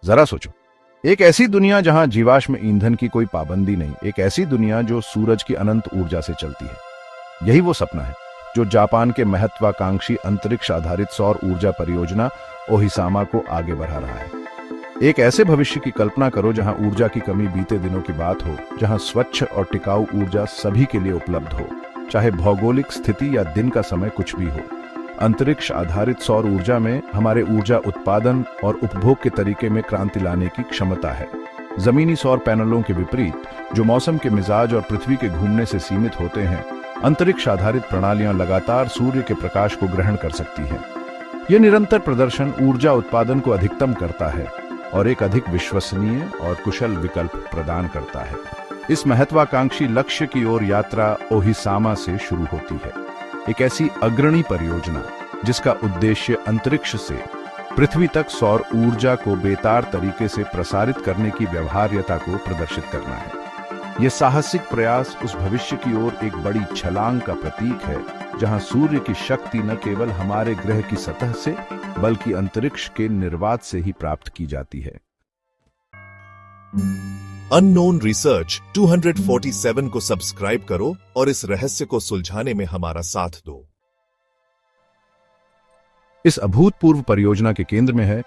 जरा सोचो, एक ऐसी दुनिया जहां जीवाश्म ईंधन की कोई पाबंदी नहीं, एक ऐसी दुनिया जो सूरज की अनंत ऊर्जा से चलती है। यही वो सपना है जो जापान के महत्वाकांक्षी अंतरिक्ष आधारित सौर ऊर्जा परियोजना ओहिसामा को आगे बढ़ा रहा है। एक ऐसे भविष्य की कल्पना करो जहां ऊर्जा की कमी बीते दिनों की बात हो, जहां स्वच्छ और टिकाऊ ऊर्जा सभी के लिए उपलब्ध हो, चाहे भौगोलिक स्थिति या दिन का समय कुछ भी हो। अंतरिक्ष आधारित सौर ऊर्जा में हमारे ऊर्जा उत्पादन और उपभोग के तरीके में क्रांति लाने की क्षमता है। जमीनी सौर पैनलों के विपरीत, जो मौसम के मिजाज और पृथ्वी के घूमने से सीमित होते हैं, अंतरिक्ष आधारित प्रणालियां लगातार सूर्य के प्रकाश को ग्रहण कर सकती हैं। यह निरंतर प्रदर्शन ऊर्जा उत्पादन को अधिकतम करता है और एक अधिक विश्वसनीय और कुशल विकल्प प्रदान करता है। इस महत्वाकांक्षी लक्ष्य की ओर यात्रा ओहिसामा से शुरू होती है, एक ऐसी अग्रणी परियोजना जिसका उद्देश्य अंतरिक्ष से पृथ्वी तक सौर ऊर्जा को बेतार तरीके से प्रसारित करने की व्यवहार्यता को प्रदर्शित करना है। यह साहसिक प्रयास उस भविष्य की ओर एक बड़ी छलांग का प्रतीक है जहां सूर्य की शक्ति न केवल हमारे ग्रह की सतह से बल्कि अंतरिक्ष के निर्वात से ही प्राप्त की जाती है। अननोन रिसर्च 247 को सब्सक्राइब करो और इस रहस्य को सुलझाने में हमारा साथ दो। इस अभूतपूर्व परियोजना के केंद्र में है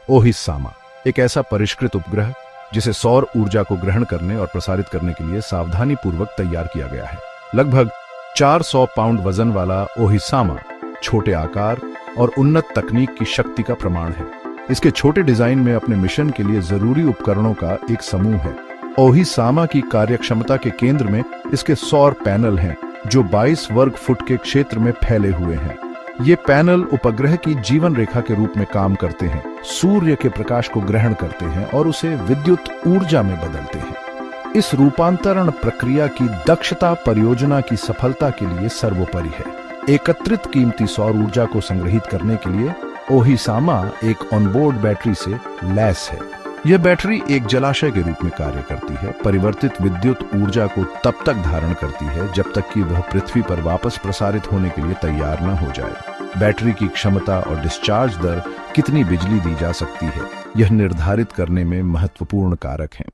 ओहिसामा, एक ऐसा परिष्कृत उपग्रह जिसे सौर ऊर्जा को ग्रहण करने और प्रसारित करने के लिए सावधानी पूर्वक तैयार किया गया है। लगभग 400 पाउंड वजन वाला ओहिसामा छोटे आकार और उन्नत तकनीक की शक्ति का प्रमाण है। इसके छोटे डिजाइन में अपने मिशन के लिए जरूरी उपकरणों का एक समूह है। ओहिसामा की कार्यक्षमता के केंद्र में इसके सौर पैनल हैं जो 22 वर्ग फुट के क्षेत्र में फैले हुए हैं। ये पैनल उपग्रह की जीवन रेखा के रूप में काम करते हैं, सूर्य के प्रकाश को ग्रहण करते हैं और उसे विद्युत ऊर्जा में बदलते हैं। इस रूपांतरण प्रक्रिया की दक्षता परियोजना की सफलता के लिए सर्वोपरि है। एकत्रित कीमती सौर ऊर्जा को संग्रहित करने के लिए ओहिसामा एक ऑनबोर्ड बैटरी से लैस है। यह बैटरी एक जलाशय के रूप में कार्य करती है, परिवर्तित विद्युत ऊर्जा को तब तक धारण करती है जब तक कि वह पृथ्वी पर वापस प्रसारित होने के लिए तैयार न हो जाए। बैटरी की क्षमता और डिस्चार्ज दर, कितनी बिजली दी जा सकती है, यह निर्धारित करने में महत्वपूर्ण कारक हैं।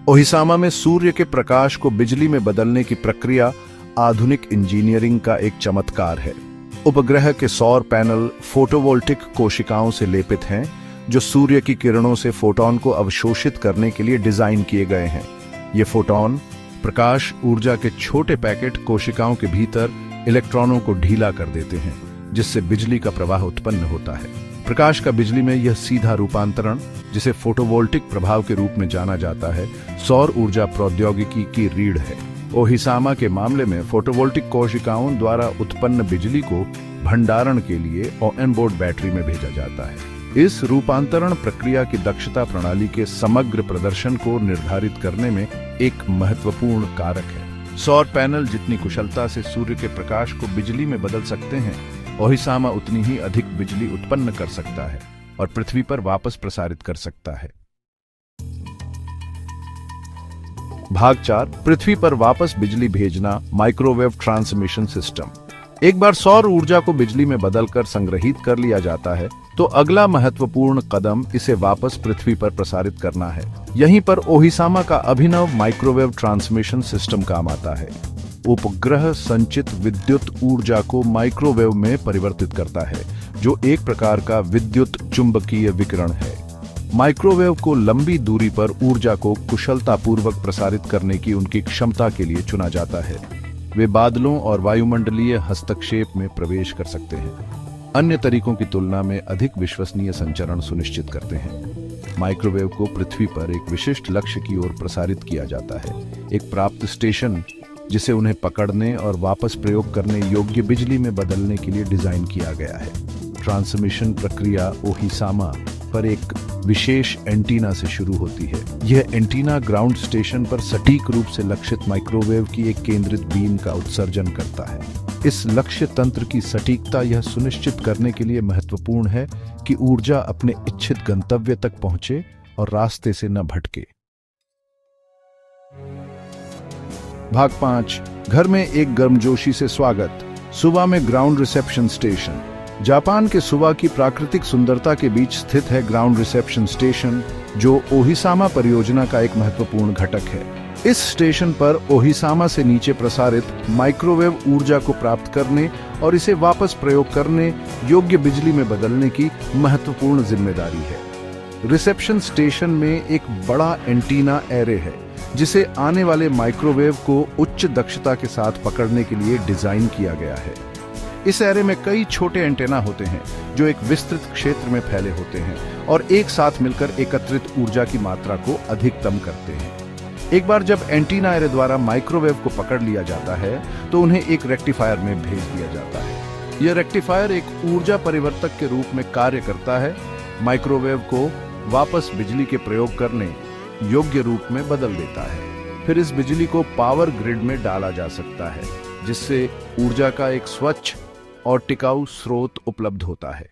ओहिसामा में सूर्य के प्रकाश को बिजली में बदलने की प्रक्रिया आधुनिक इंजीनियरिंग का एक चमत्कार है। उपग्रह के सौर पैनल फोटोवोल्टिक कोशिकाओं से लेपित हैं जो सूर्य की किरणों से फोटोन को अवशोषित करने के लिए डिजाइन किए गए हैं। ये फोटोन प्रकाश ऊर्जा के छोटे पैकेट कोशिकाओं के भीतर इलेक्ट्रॉनों को ढीला कर देते हैं, जिससे बिजली का प्रवाह उत्पन्न होता है। प्रकाश का बिजली में यह सीधा रूपांतरण, जिसे फोटोवोल्टिक प्रभाव के रूप में जाना जाता है, सौर ऊर्जा प्रौद्योगिकी की रीढ़ है। ओहिसामा के मामले में फोटोवोल्टिक कोशिकाओं द्वारा उत्पन्न बिजली को भंडारण के लिए ऑनबोर्ड बैटरी में भेजा जाता है। इस रूपांतरण प्रक्रिया की दक्षता प्रणाली के समग्र प्रदर्शन को निर्धारित करने में एक महत्वपूर्ण कारक है। सौर पैनल जितनी कुशलता से सूर्य के प्रकाश को बिजली में बदल सकते हैं, ओहिसामा उतनी ही अधिक बिजली उत्पन्न कर सकता है और पृथ्वी पर वापस प्रसारित कर सकता है। भाग 4, पृथ्वी पर वापस बिजली भेजना, माइक्रोवेव ट्रांसमिशन सिस्टम। एक बार सौर ऊर्जा को बिजली में बदलकर संग्रहित कर लिया जाता है तो अगला महत्वपूर्ण कदम इसे वापस पृथ्वी पर प्रसारित करना है। यहीं पर ओहिसामा का अभिनव माइक्रोवेव ट्रांसमिशन सिस्टम काम आता है। उपग्रह संचित विद्युत ऊर्जा को माइक्रोवेव में परिवर्तित करता है, जो एक प्रकार का विद्युत चुंबकीय विकिरण है। माइक्रोवेव को लंबी दूरी पर ऊर्जा को कुशलतापूर्वक प्रसारित करने की उनकी क्षमता के लिए चुना जाता है। वे बादलों और वायुमंडलीय हस्तक्षेप में प्रवेश कर सकते हैं, अन्य तरीकों की तुलना में अधिक विश्वसनीय संचरण सुनिश्चित करते हैं। माइक्रोवेव को पृथ्वी पर एक विशिष्ट लक्ष्य की ओर प्रसारित किया जाता है, एक प्राप्त स्टेशन जिसे उन्हें पकड़ने और वापस प्रयोग करने योग्य बिजली में बदलने के लिए डिजाइन किया गया है। ट्रांसमिशन प्रक्रिया ओहिसामा पर एक विशेष एंटीना से शुरू होती है। यह एंटीना ग्राउंड स्टेशन पर सटीक रूप से लक्षित माइक्रोवेव की एक केंद्रित बीम का उत्सर्जन करता है। इस लक्ष्य तंत्र की सटीकता यह सुनिश्चित करने के लिए महत्वपूर्ण है कि ऊर्जा अपने इच्छित गंतव्य तक पहुंचे और रास्ते से न भटके। भाग 5, घर में एक गर्मजोशी से स्वागत। सुबह में ग्राउंड रिसेप्शन स्टेशन। जापान के सुवा की प्राकृतिक सुंदरता के बीच स्थित है ग्राउंड रिसेप्शन स्टेशन, जो ओहिसामा परियोजना का एक महत्वपूर्ण घटक है। इस स्टेशन पर ओहिसामा से नीचे प्रसारित माइक्रोवेव ऊर्जा को प्राप्त करने और इसे वापस प्रयोग करने योग्य बिजली में बदलने की महत्वपूर्ण जिम्मेदारी है। रिसेप्शन स्टेशन में एक बड़ा एंटीना एरे है, जिसे आने वाले माइक्रोवेव को उच्च दक्षता के साथ पकड़ने के लिए डिजाइन किया गया है। इस एरे में कई छोटे एंटेना होते हैं जो एक विस्तृत क्षेत्र में फैले होते हैं और एक साथ मिलकर एकत्रित ऊर्जा की मात्रा को अधिकतम करते हैं। एक बार जब एंटीना एरे द्वारा माइक्रोवेव को पकड़ लिया जाता है तो उन्हें एक रेक्टिफायर में भेज दिया जाता है। यह रेक्टिफायर एक ऊर्जा परिवर्तक के रूप में कार्य करता है, माइक्रोवेव को वापस बिजली के प्रयोग करने योग्य रूप में बदल देता है। फिर इस बिजली को पावर ग्रिड में डाला जा सकता है, जिससे ऊर्जा का एक स्वच्छ और टिकाऊ स्रोत उपलब्ध होता है।